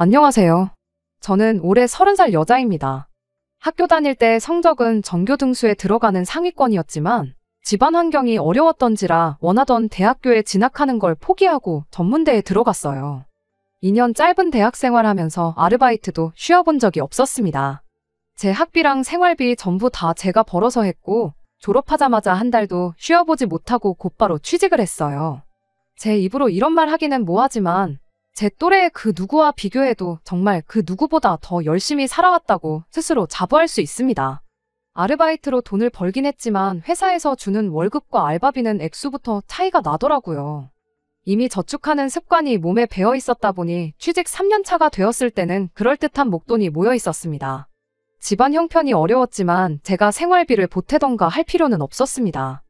안녕하세요. 저는 올해 30살 여자입니다. 학교 다닐 때 성적은 전교 등수에 들어가는 상위권이었지만 집안 환경이 어려웠던지라 원하던 대학교에 진학하는 걸 포기하고 전문대에 들어갔어요. 2년 짧은 대학 생활하면서 아르바이트도 쉬어본 적이 없었습니다. 제 학비랑 생활비 전부 다 제가 벌어서 했고 졸업하자마자 한 달도 쉬어보지 못하고 곧바로 취직을 했어요. 제 입으로 이런 말 하기는 뭐하지만 제 또래의 그 누구와 비교해도 정말 그 누구보다 더 열심히 살아왔다고 스스로 자부할 수 있습니다. 아르바이트로 돈을 벌긴 했지만 회사에서 주는 월급과 알바비는 액수부터 차이가 나더라고요. 이미 저축하는 습관이 몸에 배어 있었다 보니 취직 3년 차가 되었을 때는 그럴듯한 목돈이 모여 있었습니다. 집안 형편이 어려웠지만 제가 생활비를 보태던가 할 필요는 없었습니다.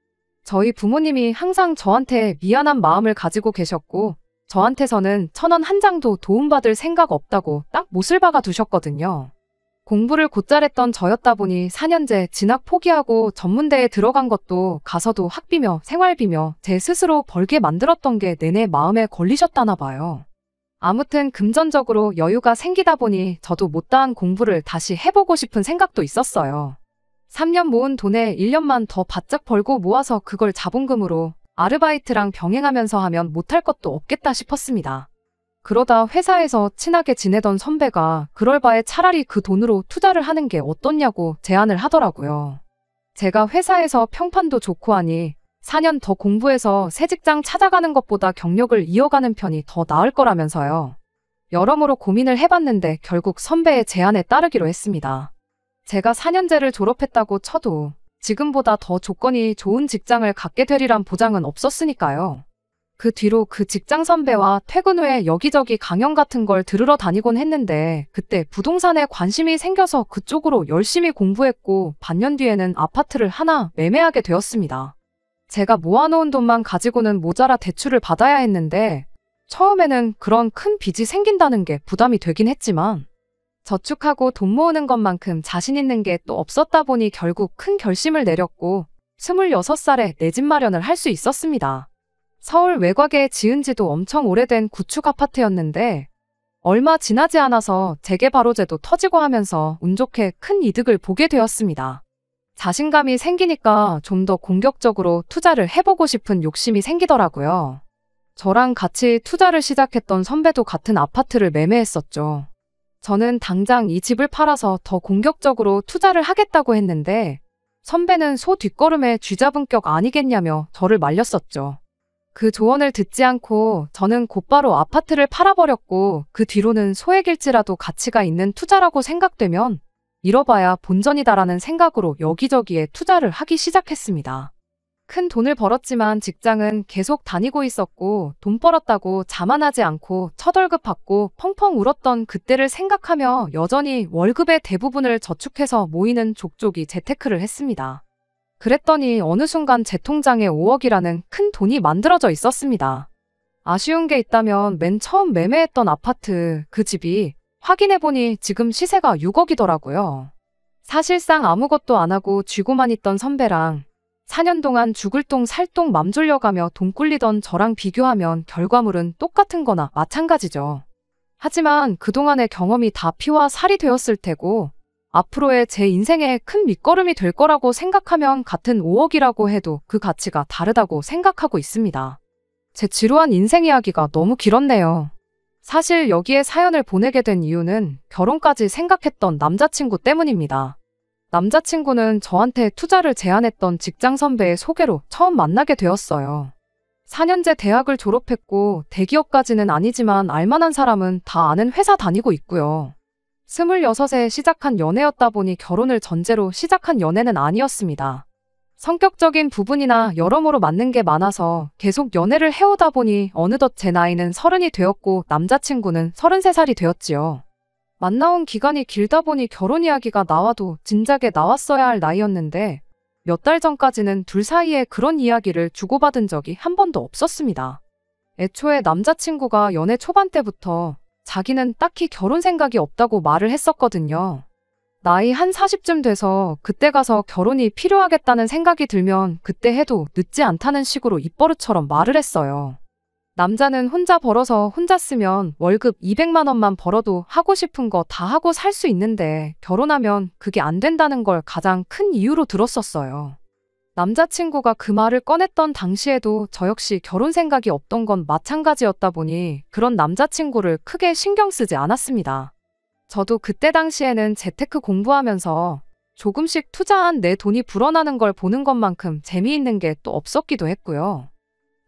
저희 부모님이 항상 저한테 미안한 마음을 가지고 계셨고 저한테서는 1,000원 한 장도 도움받을 생각 없다고 딱 못을 박아 두셨거든요. 공부를 곧잘 했던 저였다 보니 4년제 진학 포기하고 전문대에 들어간 것도 가서도 학비며 생활비며 제 스스로 벌게 만들었던 게 내내 마음에 걸리셨다나 봐요. 아무튼 금전적으로 여유가 생기다 보니 저도 못다한 공부를 다시 해보고 싶은 생각도 있었어요. 3년 모은 돈에 1년만 더 바짝 벌고 모아서 그걸 자본금으로 아르바이트랑 병행하면서 하면 못할 것도 없겠다 싶었습니다. 그러다 회사에서 친하게 지내던 선배가 그럴 바에 차라리 그 돈으로 투자를 하는 게 어떻냐고 제안을 하더라고요. 제가 회사에서 평판도 좋고 하니 4년 더 공부해서 새 직장 찾아가는 것보다 경력을 이어가는 편이 더 나을 거라면서요. 여러모로 고민을 해봤는데 결국 선배의 제안에 따르기로 했습니다. 제가 4년제를 졸업했다고 쳐도 지금보다 더 조건이 좋은 직장을 갖게 되리란 보장은 없었으니까요. 그 뒤로 그 직장 선배와 퇴근 후에 여기저기 강연 같은 걸 들으러 다니곤 했는데 그때 부동산에 관심이 생겨서 그쪽으로 열심히 공부했고 반년 뒤에는 아파트를 하나 매매하게 되었습니다. 제가 모아놓은 돈만 가지고는 모자라 대출을 받아야 했는데 처음에는 그런 큰 빚이 생긴다는 게 부담이 되긴 했지만 저축하고 돈 모으는 것만큼 자신 있는 게 또 없었다 보니 결국 큰 결심을 내렸고 26살에 내 집 마련을 할 수 있었습니다. 서울 외곽에 지은 지도 엄청 오래된 구축 아파트였는데 얼마 지나지 않아서 재개발호재도 터지고 하면서 운 좋게 큰 이득을 보게 되었습니다. 자신감이 생기니까 좀 더 공격적으로 투자를 해보고 싶은 욕심이 생기더라고요. 저랑 같이 투자를 시작했던 선배도 같은 아파트를 매매했었죠. 저는 당장 이 집을 팔아서 더 공격적으로 투자를 하겠다고 했는데 선배는 소 뒷걸음에 쥐잡은 격 아니겠냐며 저를 말렸었죠. 그 조언을 듣지 않고 저는 곧바로 아파트를 팔아버렸고 그 뒤로는 소액일지라도 가치가 있는 투자라고 생각되면 잃어봐야 본전이다라는 생각으로 여기저기에 투자를 하기 시작했습니다. 큰 돈을 벌었지만 직장은 계속 다니고 있었고 돈 벌었다고 자만하지 않고 첫 월급 받고 펑펑 울었던 그때를 생각하며 여전히 월급의 대부분을 저축해서 모이는 족족이 재테크를 했습니다. 그랬더니 어느 순간 제 통장에 5억이라는 큰 돈이 만들어져 있었습니다. 아쉬운 게 있다면 맨 처음 매매했던 아파트 그 집이 확인해보니 지금 시세가 6억이더라고요. 사실상 아무것도 안 하고 쥐고만 있던 선배랑 4년 동안 죽을 똥 살 똥 맘 졸려가며 돈 꿀리던 저랑 비교하면 결과물은 똑같은 거나 마찬가지죠. 하지만 그동안의 경험이 다 피와 살이 되었을 테고 앞으로의 제 인생에 큰 밑거름이 될 거라고 생각하면 같은 5억이라고 해도 그 가치가 다르다고 생각하고 있습니다. 제 지루한 인생 이야기가 너무 길었네요. 사실 여기에 사연을 보내게 된 이유는 결혼까지 생각했던 남자친구 때문입니다. 남자친구는 저한테 투자를 제안했던 직장 선배의 소개로 처음 만나게 되었어요. 4년제 대학을 졸업했고 대기업까지는 아니지만 알만한 사람은 다 아는 회사 다니고 있고요. 26에 시작한 연애였다 보니 결혼을 전제로 시작한 연애는 아니었습니다. 성격적인 부분이나 여러모로 맞는 게 많아서 계속 연애를 해오다 보니 어느덧 제 나이는 30이 되었고 남자친구는 33살이 되었지요. 만나온 기간이 길다 보니 결혼 이야기가 나와도 진작에 나왔어야 할 나이였는데 몇 달 전까지는 둘 사이에 그런 이야기를 주고받은 적이 한 번도 없었습니다. 애초에 남자친구가 연애 초반 때부터 자기는 딱히 결혼 생각이 없다고 말을 했었거든요. 나이 한 40쯤 돼서 그때 가서 결혼이 필요하겠다는 생각이 들면 그때 해도 늦지 않다는 식으로 입버릇처럼 말을 했어요. 남자는 혼자 벌어서 혼자 쓰면 월급 200만 원만 벌어도 하고 싶은 거 다 하고 살 수 있는데 결혼하면 그게 안 된다는 걸 가장 큰 이유로 들었었어요. 남자친구가 그 말을 꺼냈던 당시에도 저 역시 결혼 생각이 없던 건 마찬가지였다 보니 그런 남자친구를 크게 신경 쓰지 않았습니다. 저도 그때 당시에는 재테크 공부하면서 조금씩 투자한 내 돈이 불어나는 걸 보는 것만큼 재미있는 게 또 없었기도 했고요.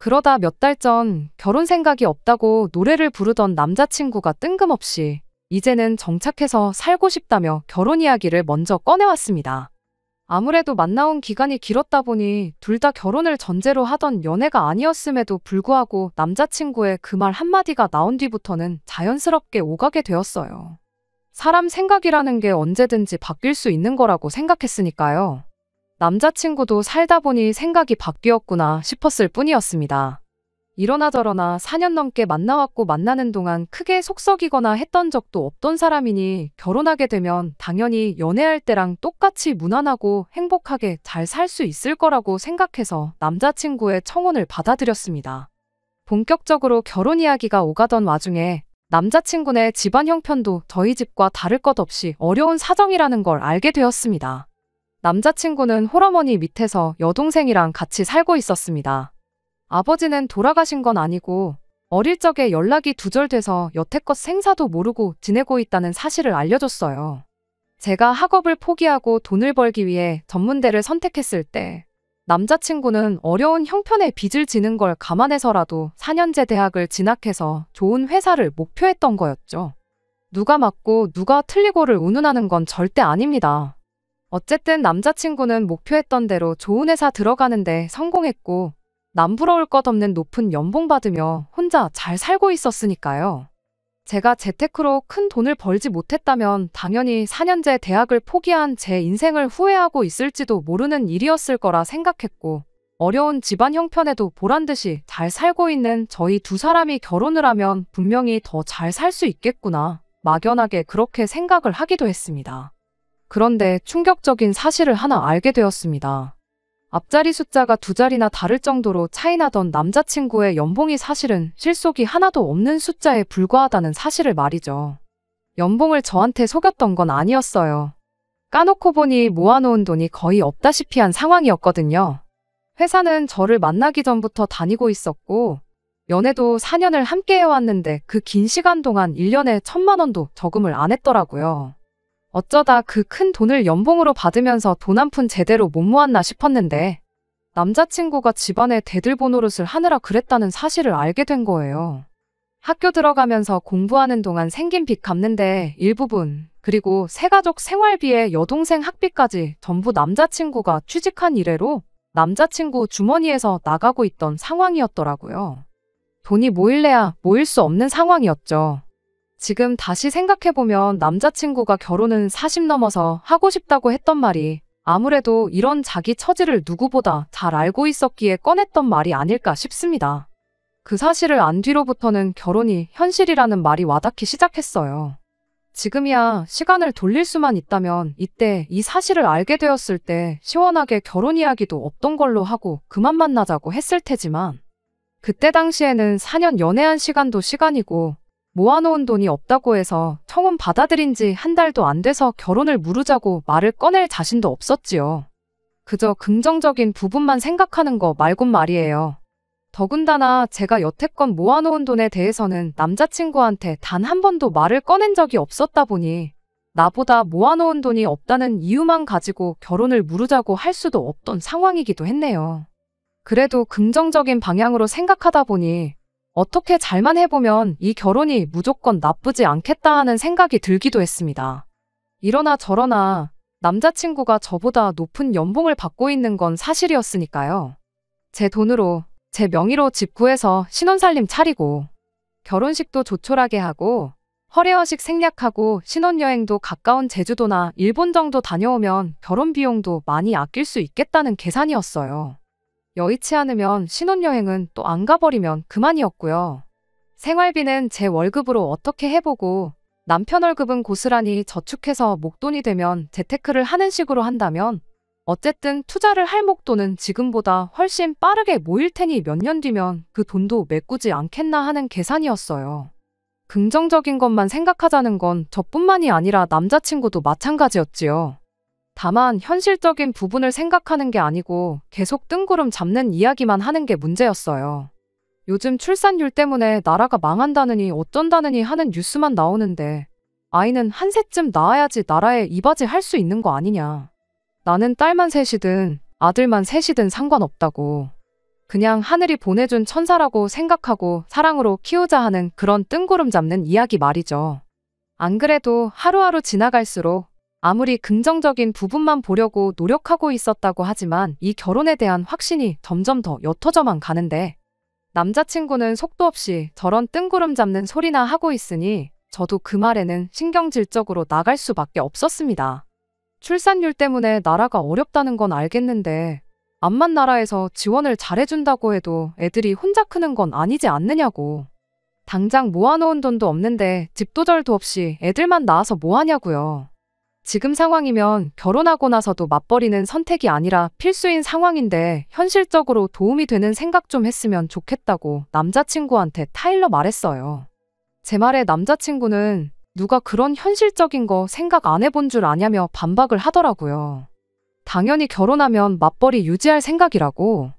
그러다 몇 달 전 결혼 생각이 없다고 노래를 부르던 남자친구가 뜬금없이 이제는 정착해서 살고 싶다며 결혼 이야기를 먼저 꺼내왔습니다. 아무래도 만나온 기간이 길었다 보니 둘 다 결혼을 전제로 하던 연애가 아니었음에도 불구하고 남자친구의 그 말 한마디가 나온 뒤부터는 자연스럽게 오가게 되었어요. 사람 생각이라는 게 언제든지 바뀔 수 있는 거라고 생각했으니까요. 남자친구도 살다 보니 생각이 바뀌었구나 싶었을 뿐이었습니다. 이러나 저러나 4년 넘게 만나왔고 만나는 동안 크게 속썩이거나 했던 적도 없던 사람이니 결혼하게 되면 당연히 연애할 때랑 똑같이 무난하고 행복하게 잘 살 수 있을 거라고 생각해서 남자친구의 청혼을 받아들였습니다. 본격적으로 결혼 이야기가 오가던 와중에 남자친구네 집안 형편도 저희 집과 다를 것 없이 어려운 사정이라는 걸 알게 되었습니다. 남자친구는 홀어머니 밑에서 여동생이랑 같이 살고 있었습니다. 아버지는 돌아가신 건 아니고 어릴 적에 연락이 두절돼서 여태껏 생사도 모르고 지내고 있다는 사실을 알려줬어요. 제가 학업을 포기하고 돈을 벌기 위해 전문대를 선택했을 때 남자친구는 어려운 형편의 빚을 지는 걸 감안해서라도 4년제 대학을 진학해서 좋은 회사를 목표했던 거였죠. 누가 맞고 누가 틀리고를 운운하는 건 절대 아닙니다. 어쨌든 남자친구는 목표했던 대로 좋은 회사 들어가는데 성공했고 남 부러울 것 없는 높은 연봉 받으며 혼자 잘 살고 있었으니까요. 제가 재테크로 큰 돈을 벌지 못했다면 당연히 4년제 대학을 포기한 제 인생을 후회하고 있을지도 모르는 일이었을 거라 생각했고 어려운 집안 형편에도 보란듯이 잘 살고 있는 저희 두 사람이 결혼을 하면 분명히 더 잘 살 수 있겠구나 막연하게 그렇게 생각을 하기도 했습니다. 그런데 충격적인 사실을 하나 알게 되었습니다. 앞자리 숫자가 두 자리나 다를 정도로 차이나던 남자친구의 연봉이 사실은 실속이 하나도 없는 숫자에 불과하다는 사실을 말이죠. 연봉을 저한테 속였던 건 아니었어요. 까놓고 보니 모아놓은 돈이 거의 없다시피 한 상황이었거든요. 회사는 저를 만나기 전부터 다니고 있었고 연애도 4년을 함께 해왔는데 그 긴 시간 동안 1년에 1,000만 원도 저금을 안 했더라고요. 어쩌다 그 큰 돈을 연봉으로 받으면서 돈 한 푼 제대로 못 모았나 싶었는데 남자친구가 집안에 대들보 노릇을 하느라 그랬다는 사실을 알게 된 거예요. 학교 들어가면서 공부하는 동안 생긴 빚 갚는데 일부분, 그리고 새가족 생활비에 여동생 학비까지 전부 남자친구가 취직한 이래로 남자친구 주머니에서 나가고 있던 상황이었더라고요. 돈이 모일래야 모일 수 없는 상황이었죠. 지금 다시 생각해보면 남자친구가 결혼은 40 넘어서 하고 싶다고 했던 말이 아무래도 이런 자기 처지를 누구보다 잘 알고 있었기에 꺼냈던 말이 아닐까 싶습니다. 그 사실을 안 뒤로부터는 결혼이 현실이라는 말이 와닿기 시작했어요. 지금이야 시간을 돌릴 수만 있다면 이때 이 사실을 알게 되었을 때 시원하게 결혼 이야기도 없던 걸로 하고 그만 만나자고 했을 테지만 그때 당시에는 4년 연애한 시간도 시간이고 모아놓은 돈이 없다고 해서 청혼 받아들인 지 한 달도 안 돼서 결혼을 무르자고 말을 꺼낼 자신도 없었지요. 그저 긍정적인 부분만 생각하는 거 말곤 말이에요. 더군다나 제가 여태껏 모아놓은 돈에 대해서는 남자친구한테 단 한 번도 말을 꺼낸 적이 없었다 보니 나보다 모아놓은 돈이 없다는 이유만 가지고 결혼을 무르자고 할 수도 없던 상황이기도 했네요. 그래도 긍정적인 방향으로 생각하다 보니 어떻게 잘만 해보면 이 결혼이 무조건 나쁘지 않겠다 하는 생각이 들기도 했습니다. 이러나 저러나 남자친구가 저보다 높은 연봉을 받고 있는 건 사실이었으니까요. 제 돈으로, 제 명의로 집 구해서 신혼살림 차리고 결혼식도 조촐하게 하고 허례허식 생략하고 신혼여행도 가까운 제주도나 일본 정도 다녀오면 결혼 비용도 많이 아낄 수 있겠다는 계산이었어요. 여의치 않으면 신혼여행은 또 안 가버리면 그만이었고요. 생활비는 제 월급으로 어떻게 해보고 남편 월급은 고스란히 저축해서 목돈이 되면 재테크를 하는 식으로 한다면 어쨌든 투자를 할 목돈은 지금보다 훨씬 빠르게 모일 테니 몇 년 뒤면 그 돈도 메꾸지 않겠나 하는 계산이었어요. 긍정적인 것만 생각하자는 건 저뿐만이 아니라 남자친구도 마찬가지였지요. 다만 현실적인 부분을 생각하는 게 아니고 계속 뜬구름 잡는 이야기만 하는 게 문제였어요. 요즘 출산율 때문에 나라가 망한다느니 어쩐다느니 하는 뉴스만 나오는데 아이는 한 셋쯤 낳아야지 나라에 이바지할 수 있는 거 아니냐. 나는 딸만 셋이든 아들만 셋이든 상관없다고. 그냥 하늘이 보내준 천사라고 생각하고 사랑으로 키우자 하는 그런 뜬구름 잡는 이야기 말이죠. 안 그래도 하루하루 지나갈수록 아무리 긍정적인 부분만 보려고 노력하고 있었다고 하지만 이 결혼에 대한 확신이 점점 더 옅어져만 가는데 남자친구는 속도 없이 저런 뜬구름 잡는 소리나 하고 있으니 저도 그 말에는 신경질적으로 나갈 수밖에 없었습니다. 출산율 때문에 나라가 어렵다는 건 알겠는데 암만 나라에서 지원을 잘해준다고 해도 애들이 혼자 크는 건 아니지 않느냐고. 당장 모아놓은 돈도 없는데 집도절도 없이 애들만 낳아서 뭐하냐고요. 지금 상황이면 결혼하고 나서도 맞벌이는 선택이 아니라 필수인 상황인데 현실적으로 도움이 되는 생각 좀 했으면 좋겠다고 남자친구한테 타일러 말했어요. 제 말에 남자친구는 누가 그런 현실적인 거 생각 안 해본 줄 아냐며 반박을 하더라고요. 당연히 결혼하면 맞벌이 유지할 생각이라고.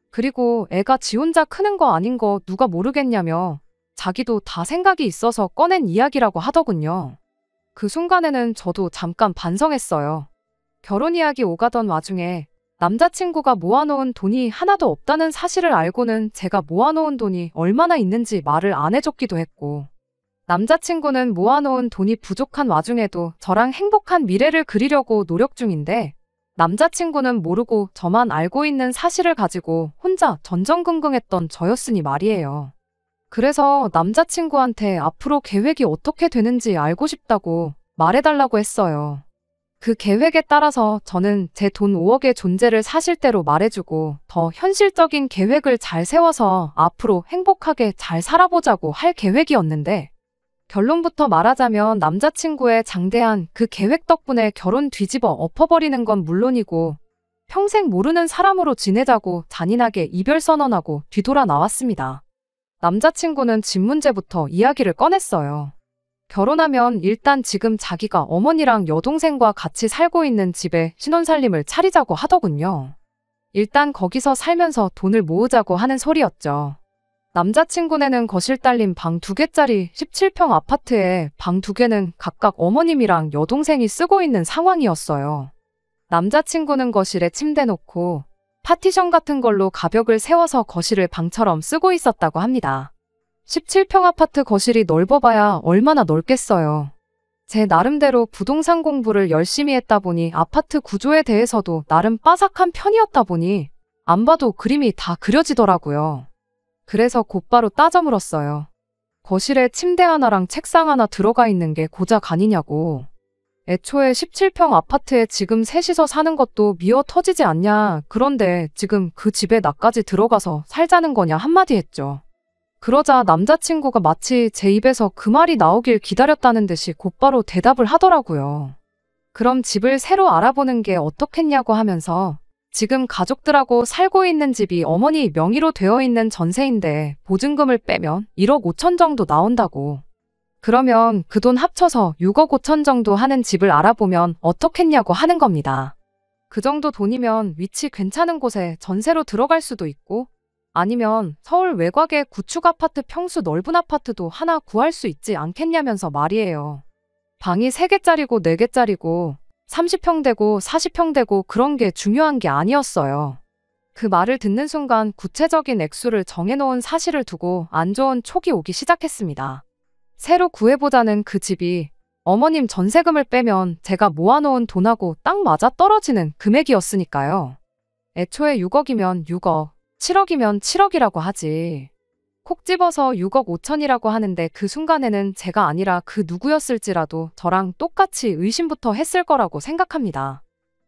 그리고 애가 지 혼자 크는 거 아닌 거 누가 모르겠냐며 자기도 다 생각이 있어서 꺼낸 이야기라고 하더군요. 그 순간에는 저도 잠깐 반성했어요. 결혼 이야기 오가던 와중에 남자친구가 모아놓은 돈이 하나도 없다는 사실을 알고는 제가 모아놓은 돈이 얼마나 있는지 말을 안 해줬기도 했고 남자친구는 모아놓은 돈이 부족한 와중에도 저랑 행복한 미래를 그리려고 노력 중인데 남자친구는 모르고 저만 알고 있는 사실을 가지고 혼자 전전긍긍했던 저였으니 말이에요. 그래서 남자친구한테 앞으로 계획이 어떻게 되는지 알고 싶다고 말해달라고 했어요. 그 계획에 따라서 저는 제 돈 5억의 존재를 사실대로 말해주고 더 현실적인 계획을 잘 세워서 앞으로 행복하게 잘 살아보자고 할 계획이었는데 결론부터 말하자면 남자친구의 장대한 그 계획 덕분에 결혼 뒤집어 엎어버리는 건 물론이고 평생 모르는 사람으로 지내자고 잔인하게 이별 선언하고 뒤돌아 나왔습니다. 남자친구는 집 문제부터 이야기를 꺼냈어요. 결혼하면 일단 지금 자기가 어머니랑 여동생과 같이 살고 있는 집에 신혼살림을 차리자고 하더군요. 일단 거기서 살면서 돈을 모으자고 하는 소리였죠. 남자친구네는 거실 딸린 방 2개짜리 17평 아파트에 방 2개는 각각 어머님이랑 여동생이 쓰고 있는 상황이었어요. 남자친구는 거실에 침대 놓고 파티션 같은 걸로 가벽을 세워서 거실을 방처럼 쓰고 있었다고 합니다. 17평 아파트 거실이 넓어봐야 얼마나 넓겠어요. 제 나름대로 부동산 공부를 열심히 했다 보니 아파트 구조에 대해서도 나름 빠삭한 편이었다 보니 안 봐도 그림이 다 그려지더라고요. 그래서 곧바로 따져 물었어요. 거실에 침대 하나랑 책상 하나 들어가 있는 게 고작 아니냐고. 애초에 17평 아파트에 지금 셋이서 사는 것도 미어 터지지 않냐. 그런데 지금 그 집에 나까지 들어가서 살자는 거냐 한마디 했죠. 그러자 남자친구가 마치 제 입에서 그 말이 나오길 기다렸다는 듯이 곧바로 대답을 하더라고요. 그럼 집을 새로 알아보는 게 어떻겠냐고 하면서 지금 가족들하고 살고 있는 집이 어머니 명의로 되어 있는 전세인데 보증금을 빼면 1억 5천 정도 나온다고. 그러면 그 돈 합쳐서 6억 5천 정도 하는 집을 알아보면 어떻겠냐고 하는 겁니다. 그 정도 돈이면 위치 괜찮은 곳에 전세로 들어갈 수도 있고 아니면 서울 외곽의 구축 아파트 평수 넓은 아파트도 하나 구할 수 있지 않겠냐면서 말이에요. 방이 3개짜리고 4개짜리고 30평 되고 40평 되고 그런 게 중요한 게 아니었어요. 그 말을 듣는 순간 구체적인 액수를 정해놓은 사실을 두고 안 좋은 촉이 오기 시작했습니다. 새로 구해보자는 그 집이 어머님 전세금을 빼면 제가 모아놓은 돈하고 딱 맞아 떨어지는 금액이었으니까요. 애초에 6억이면 6억, 7억이면 7억이라고 하지. 콕 집어서 6억 5천이라고 하는데 그 순간에는 제가 아니라 그 누구였을지라도 저랑 똑같이 의심부터 했을 거라고 생각합니다.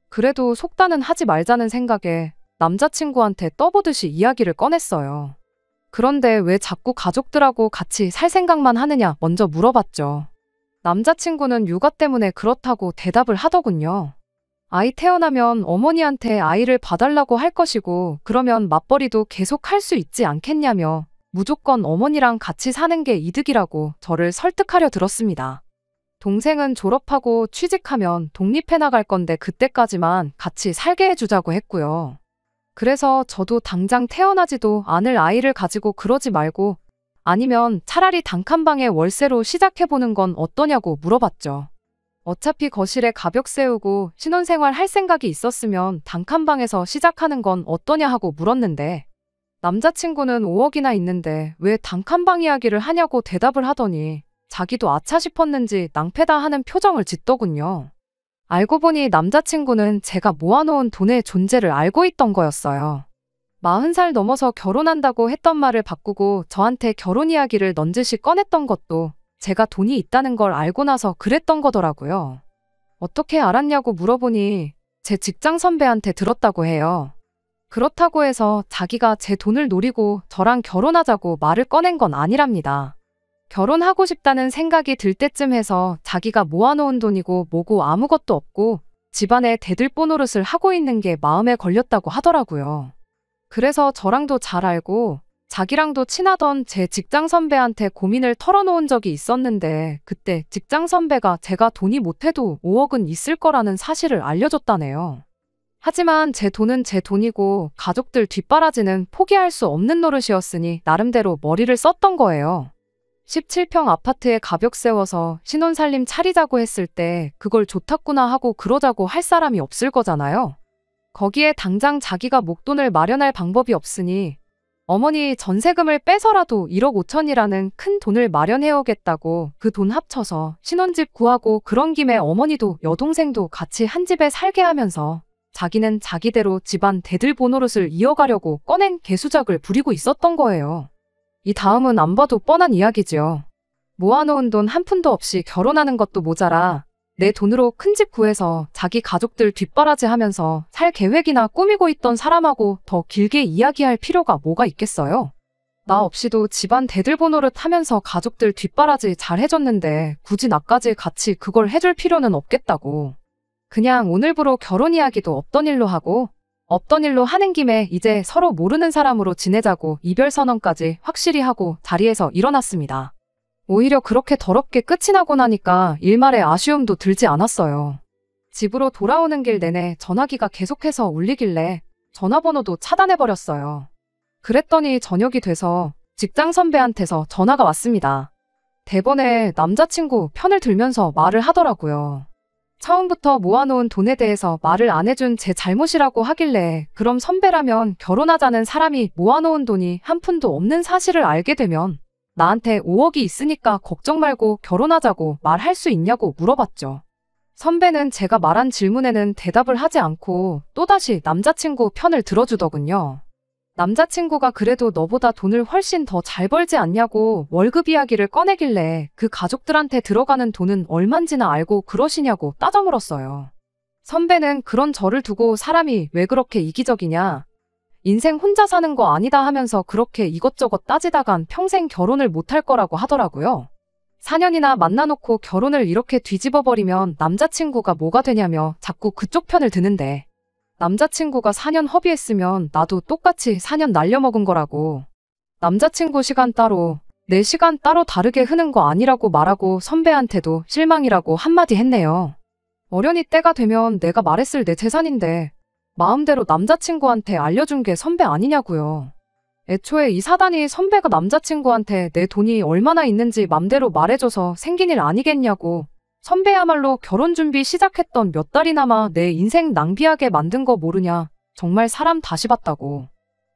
그래도 속단은 하지 말자는 생각에 남자친구한테 떠보듯이 이야기를 꺼냈어요. 그런데 왜 자꾸 가족들하고 같이 살 생각만 하느냐 먼저 물어봤죠. 남자친구는 육아 때문에 그렇다고 대답을 하더군요. 아이 태어나면 어머니한테 아이를 봐달라고 할 것이고 그러면 맞벌이도 계속 할 수 있지 않겠냐며 무조건 어머니랑 같이 사는 게 이득이라고 저를 설득하려 들었습니다. 동생은 졸업하고 취직하면 독립해 나갈 건데 그때까지만 같이 살게 해주자고 했고요. 그래서 저도 당장 태어나지도 않을 아이를 가지고 그러지 말고 아니면 차라리 단칸방에 월세로 시작해보는 건 어떠냐고 물어봤죠. 어차피 거실에 가벽 세우고 신혼생활 할 생각이 있었으면 단칸방에서 시작하는 건 어떠냐 하고 물었는데 남자친구는 5억이나 있는데 왜 단칸방 이야기를 하냐고 대답을 하더니 자기도 아차 싶었는지 낭패다 하는 표정을 짓더군요. 알고 보니 남자친구는 제가 모아놓은 돈의 존재를 알고 있던 거였어요. 40살 넘어서 결혼한다고 했던 말을 바꾸고 저한테 결혼 이야기를 넌지시 꺼냈던 것도 제가 돈이 있다는 걸 알고 나서 그랬던 거더라고요. 어떻게 알았냐고 물어보니 제 직장 선배한테 들었다고 해요. 그렇다고 해서 자기가 제 돈을 노리고 저랑 결혼하자고 말을 꺼낸 건 아니랍니다. 결혼하고 싶다는 생각이 들 때쯤 해서 자기가 모아놓은 돈이고 뭐고 아무것도 없고 집안에 대들보 노릇을 하고 있는 게 마음에 걸렸다고 하더라고요. 그래서 저랑도 잘 알고 자기랑도 친하던 제 직장 선배한테 고민을 털어놓은 적이 있었는데 그때 직장 선배가 제가 돈이 못해도 5억은 있을 거라는 사실을 알려줬다네요. 하지만 제 돈은 제 돈이고 가족들 뒷바라지는 포기할 수 없는 노릇이었으니 나름대로 머리를 썼던 거예요. 17평 아파트에 가벽 세워서 신혼살림 차리자고 했을 때 그걸 좋았구나 하고 그러자고 할 사람이 없을 거잖아요. 거기에 당장 자기가 목돈을 마련할 방법이 없으니 어머니 전세금을 빼서라도 1억 5천이라는 큰 돈을 마련해오겠다고 그 돈 합쳐서 신혼집 구하고 그런 김에 어머니도 여동생도 같이 한 집에 살게 하면서 자기는 자기대로 집안 대들보 노릇을 이어가려고 꺼낸 개수작을 부리고 있었던 거예요. 이 다음은 안 봐도 뻔한 이야기지요. 모아놓은 돈 한 푼도 없이 결혼하는 것도 모자라 내 돈으로 큰 집 구해서 자기 가족들 뒷바라지 하면서 살 계획이나 꾸미고 있던 사람하고 더 길게 이야기할 필요가 뭐가 있겠어요? 나 없이도 집안 대들보 노릇 하면서 가족들 뒷바라지 잘 해줬는데 굳이 나까지 같이 그걸 해줄 필요는 없겠다고. 그냥 오늘부로 결혼 이야기도 없던 일로 하고 없던 일로 하는 김에 이제 서로 모르는 사람으로 지내자고 이별 선언까지 확실히 하고 자리에서 일어났습니다. 오히려 그렇게 더럽게 끝이 나고 나니까 일말의 아쉬움도 들지 않았어요. 집으로 돌아오는 길 내내 전화기가 계속해서 울리길래 전화번호도 차단해버렸어요. 그랬더니 저녁이 돼서 직장 선배한테서 전화가 왔습니다. 대번에 남자친구 편을 들면서 말을 하더라고요. 처음부터 모아놓은 돈에 대해서 말을 안 해준 제 잘못이라고 하길래 그럼 선배라면 결혼하자는 사람이 모아놓은 돈이 한 푼도 없는 사실을 알게 되면 나한테 5억이 있으니까 걱정 말고 결혼하자고 말할 수 있냐고 물어봤죠. 선배는 제가 말한 질문에는 대답을 하지 않고 또다시 남자친구 편을 들어주더군요. 남자친구가 그래도 너보다 돈을 훨씬 더 잘 벌지 않냐고 월급 이야기를 꺼내길래 그 가족들한테 들어가는 돈은 얼만지나 알고 그러시냐고 따져 물었어요. 선배는 그런 저를 두고 사람이 왜 그렇게 이기적이냐. 인생 혼자 사는 거 아니다 하면서 그렇게 이것저것 따지다간 평생 결혼을 못할 거라고 하더라고요. 4년이나 만나놓고 결혼을 이렇게 뒤집어버리면 남자친구가 뭐가 되냐며 자꾸 그쪽 편을 드는데 남자친구가 4년 허비했으면 나도 똑같이 4년 날려먹은 거라고. 남자친구 시간 따로, 내 시간 따로 다르게 흐는 거 아니라고 말하고 선배한테도 실망이라고 한마디 했네요. 어련히 때가 되면 내가 말했을 내 재산인데 마음대로 남자친구한테 알려준 게 선배 아니냐고요. 애초에 이 사단이 선배가 남자친구한테 내 돈이 얼마나 있는지 맘대로 말해줘서 생긴 일 아니겠냐고. 선배야말로 결혼 준비 시작했던 몇 달이나마 내 인생 낭비하게 만든 거 모르냐. 정말 사람 다시 봤다고.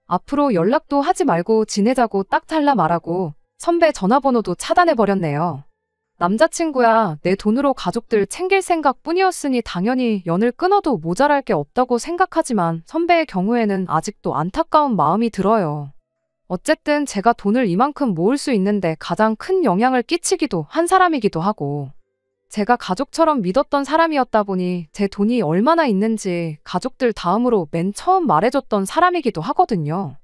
앞으로 연락도 하지 말고 지내자고 딱 잘라 말하고 선배 전화번호도 차단해버렸네요. 남자친구야 내 돈으로 가족들 챙길 생각뿐이었으니 당연히 연을 끊어도 모자랄 게 없다고 생각하지만 선배의 경우에는 아직도 안타까운 마음이 들어요. 어쨌든 제가 돈을 이만큼 모을 수 있는데 가장 큰 영향을 끼치기도 한 사람이기도 하고 제가 가족처럼 믿었던 사람이었다 보니 제 돈이 얼마나 있는지 가족들 다음으로 맨 처음 말해줬던 사람이기도 하거든요.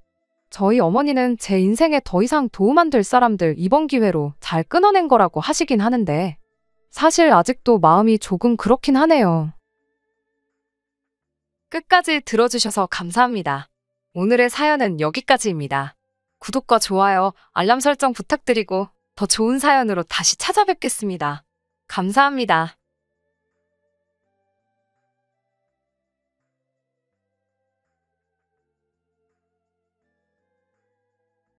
저희 어머니는 제 인생에 더 이상 도움 안 될 사람들 이번 기회로 잘 끊어낸 거라고 하시긴 하는데 사실 아직도 마음이 조금 그렇긴 하네요. 끝까지 들어주셔서 감사합니다. 오늘의 사연은 여기까지입니다. 구독과 좋아요, 알람 설정 부탁드리고 더 좋은 사연으로 다시 찾아뵙겠습니다. 감사합니다.